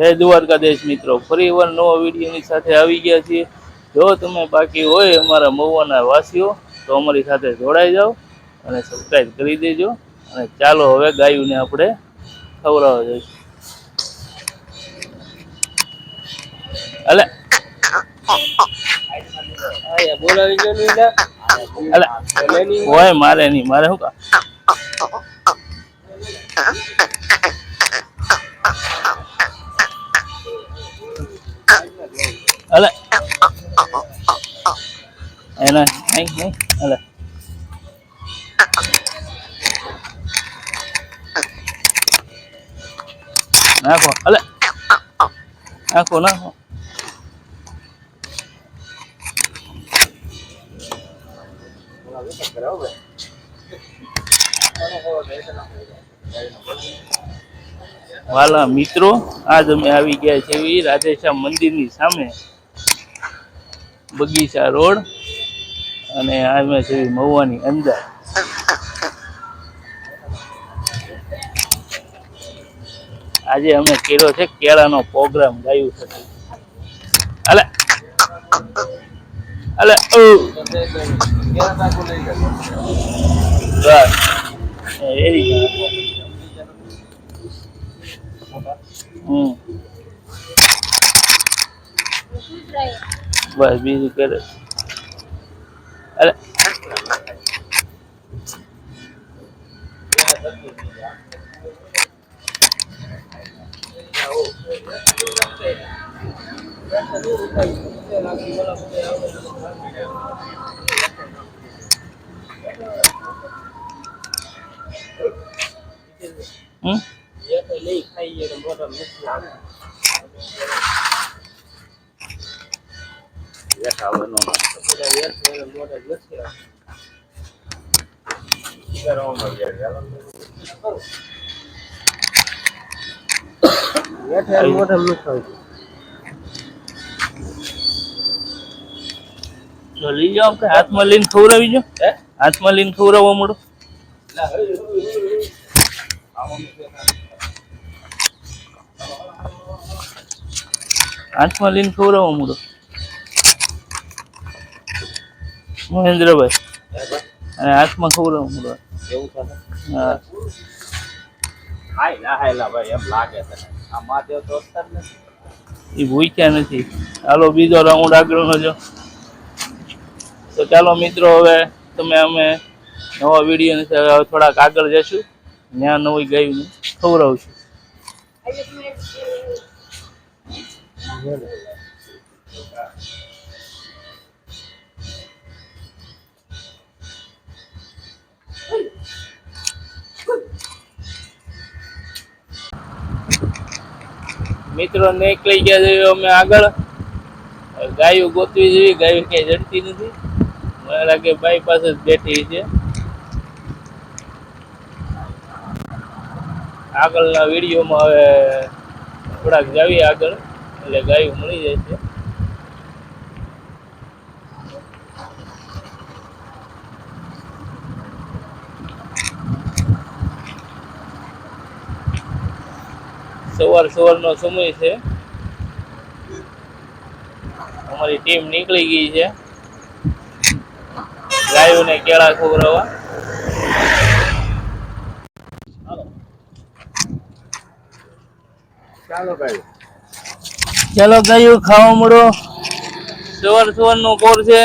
જય દ્વારકાધીશ મિત્રો, ફરી વાર નવા વિડીયોની સાથે આવી ગયા છીએ। જો તમે બાકી હોય અમારા મહુવાના વાસીઓ તો અમારી સાથે જોડાઈ જાઓ અને સબસ્ક્રાઈબ કરી દેજો। અને ચાલો હવે ગાયોને આપણે ખવડાવવા જઈશું। અલે બોલાવી ગયો હોય મારે નહીં, મારે શું કા અલે એના નહીં અલે નાખો, અલે નાખો નાખો। વાલા મિત્રો, આજ અમે આવી ગયા છીએ રાધેશ્યામ મંદિરની સામે બગીચા રોડ, અને અમે છે મહુવાની અંદર। આજે અમે કર્યો છે કેળાનો પ્રોગ્રામ ગાયું છે। અલે અલે બસ બીજું કરે। અરે લઈ જાઓ, આપણે હાથમાં લઈને ખવડાવી જો, હાથમાં લઈને ખવડાવવા મળો। હાથમાં લઈને ખવડાવવા મળો મહેન્દ્રભાઈ, અને હાથમાં ખવડાવવા મળો। હા એ ભૂખ્યા નથી। હાલો બીજો રાઉન્ડ આગળનો જો। તો ચાલો મિત્રો, હવે અમે નવા વિડીયોની સાથે થોડાક આગળ જશું, ત્યાં નવી ગાયું ખવડાવશું। મિત્રો નીકળી ગયા છે અમે આગળ, ગાયું ગોતવી જોઈએ, ગાયું ક્યાંય જડતી નથી। મને લાગે બાઈ પાસે જ બેઠી છે। આગળના વિડીયોમાં હવે થોડાક જાવીએ આગળ, એટલે ગાયું મળી જાય છે। સવારનો સમય છે, અમારી ટીમ નીકળી ગઈ છે ગાયોને કેળા ખવડાવવા। ચાલો ગાયું ખાવા મળો, સવારનો કોર છે।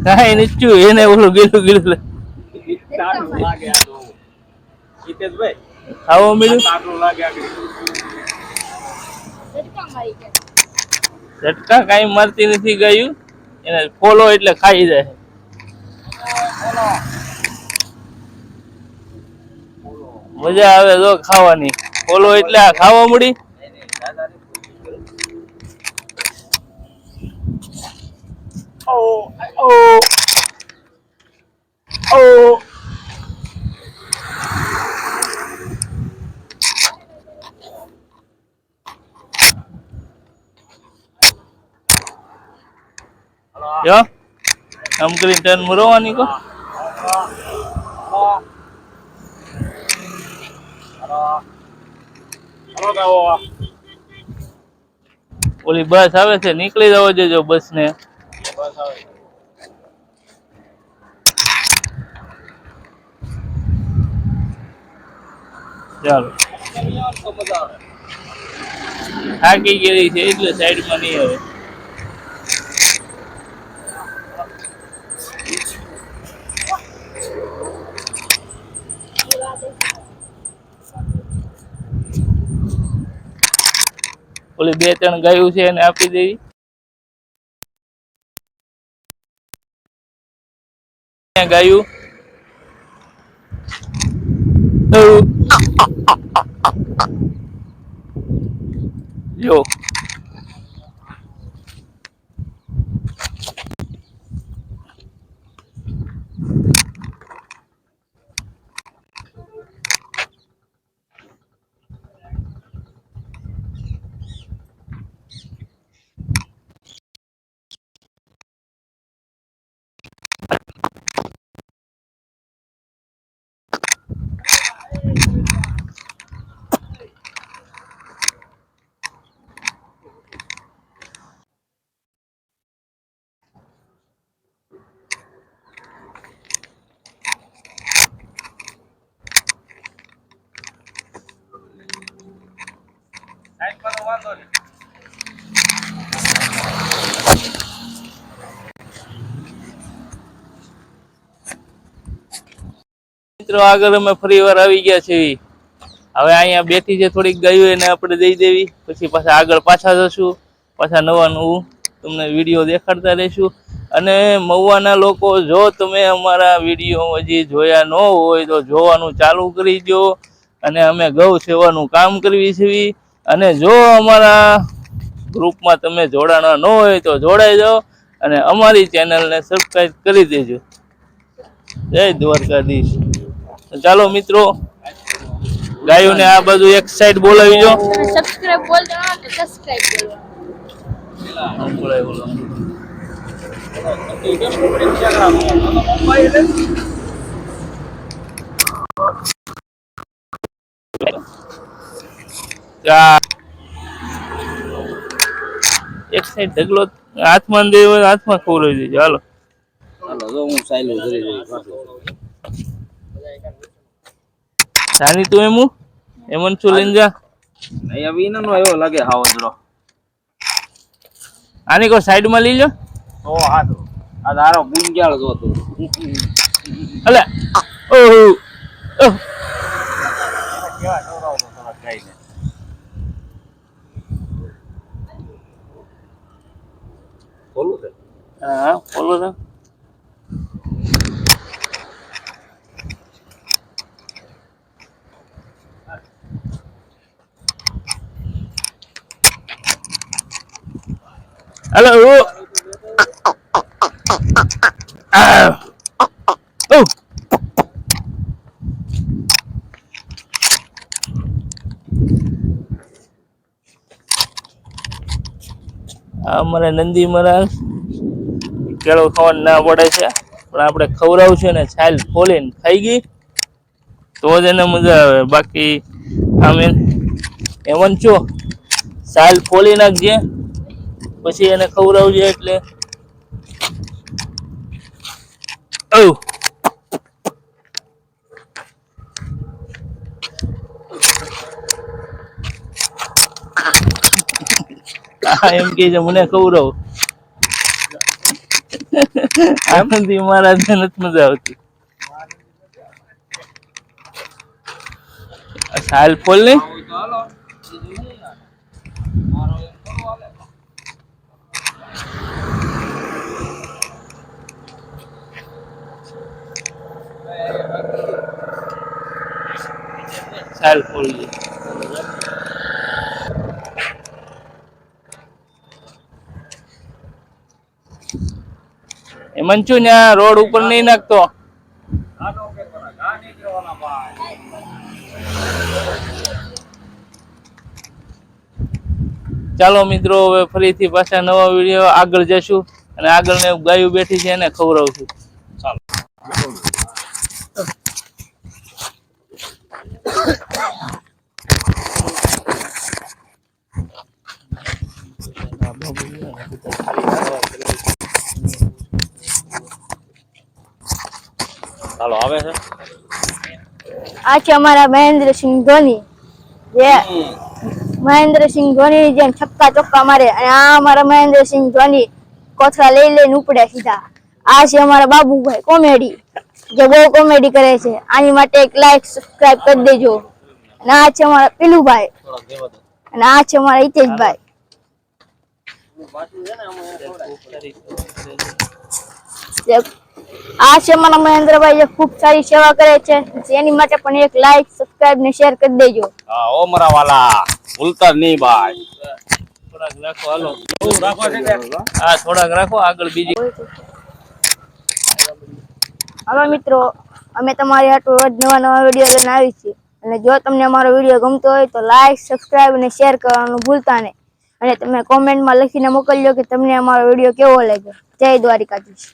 કઈ નીચું એને ઓલું ગીલું ખાવા મળ્યું, ઝટકા કઈ મારતી નથી ગાયું, એને ફોલો એટલે ખાઈ જાય। મજા આવે જો ખાવાની, ફોલો એટલે આ ખાવા મળી। જો આમ કરીને ટર્ન મરવાની કો ઓલી બસ આવે છે, નીકળી જવો જોજો બસ ને. ચાલો થાકી ગયેલી છે એટલે સાઈડમાં નહીં આવે. ઓલી 2-3 ગાયું છે એને આપી દેવી. ગાયું જો મિત્રો આગળ અમે ફરી વાર આવી ગયા છે. હવે અહીંયા બેઠી છે થોડીક ગાયો એને આપણે દઈ દેવી, પછી પાછા આગળ પાછા જશું, પાછા નવા નવું તમને વિડીયો દેખાડતા રહીશું. અને મહુવાના લોકો, જો તમે અમારા વિડીયો હજી જોયા ન હોય તો જોવાનું ચાલુ કરી દો. અને અમે ગૌ સેવાનું કામ કરવી છીએ. અને જો અમારા ગ્રુપમાં તમે જોડાણા ન હોય તો જોડાઈ જાઓ અને અમારી ચેનલને સબસ્ક્રાઈબ કરી દેજો. જય દ્વારકાધીશ. ચાલો મિત્રો, ગાયોને આ બાજુ એક સાઈડ બોલાવી જો. સબસ્ક્રાઇબ બોલજો કે સબસ્ક્રાઇબ બોલો. એક સાઈડ ઢગલો હાથમાં દે હોય હાથમાં ખવડાવી દેજો. હાલો હાલો જો હું સાયલું કરી રહી જાની તું એમન છું લઈને જા. અહીંયા વિનો નો એવો લાગે હાવજરો. આની કો સાઈડ માં લઈ લો. તો હાથો આ તારો ગુંજાળ જો તું. અલે ઓહો કેવા છોરાઓ તો થોડા ગાઈને બોલું છે. હા બોલો તો. Hello. Oh. અમારે નંદી મહારાજ કેળો ખાવાનું ના પડે છે, પણ આપણે ખવડાવશું ને છાલ ફોલીને ખાઈ ગઈ તો જ એને મજા આવે. બાકી આમે એમન છો છાલ ફોલી નાખજે પછી એને ખવડાવજે એટલે એમ કે છે મને ખવડાવ. આનંદી મહારાજ ને નથી મજા આવતી. છાલ ફોલ ને છાલ ફોલજે. એ મંચુ ને રોડ ઉપર નહીં નાખતો. ચાલો મિત્રો, હવે ફરીથી પાછા નવા વિડીયો આગળ જશું. અને આગળ ને ગાયું બેઠી છે એને ખવડાવું છું. ચાલો ચાલો આવે છે. આ છે અમારા મહેન્દ્રસિંહ ધોની, જે મહેન્દ્રસિંહ ધોની જેમ છક્કા ચોક્કા મારે, અને આ અમારા મહેન્દ્રસિંહ ધોની કોથળા લઈ લઈને ઉપડે સીધા. આ છે અમારા બાબુભાઈ કોમેડી, જે બહુ કોમેડી કરે છે. આની માટે એક લાઈક સબસ્ક્રાઇબ કરી દેજો. અને આ છે અમારા પીલુભાઈ, થોડાક દેવા દો. અને આ છે અમારા હિતેશભાઈ. આ છે અમારા મહેન્દ્રભાઈ, જે ખૂબ સારી સેવા કરે છે. એની માટે પણ એક લાઈક સબસ્ક્રાઇબ ને શેર કરી દેજો. હા ઓ મારા વાલા, ભૂલતા નહીં ભાઈ. થોડાક રાખો હાલો. થોડું રાખો છે કે? હા થોડાક રાખો, આગળ બીજી. હવે મિત્રો, અમે તમારી હાટુ રોજ નવા નવા વિડીયો લઈને આવી છીએ. અને જો તમને અમારો વિડીયો ગમતો હોય તો લાઈક સબસ્ક્રાઇબ અને શેર કરવાનું ભૂલતા નહીં. અને તમે કોમેન્ટમાં લખીને મોકલજો કે તમને અમારો વિડીયો કેવો લાગ્યો. જય દ્વારિકાધીશ.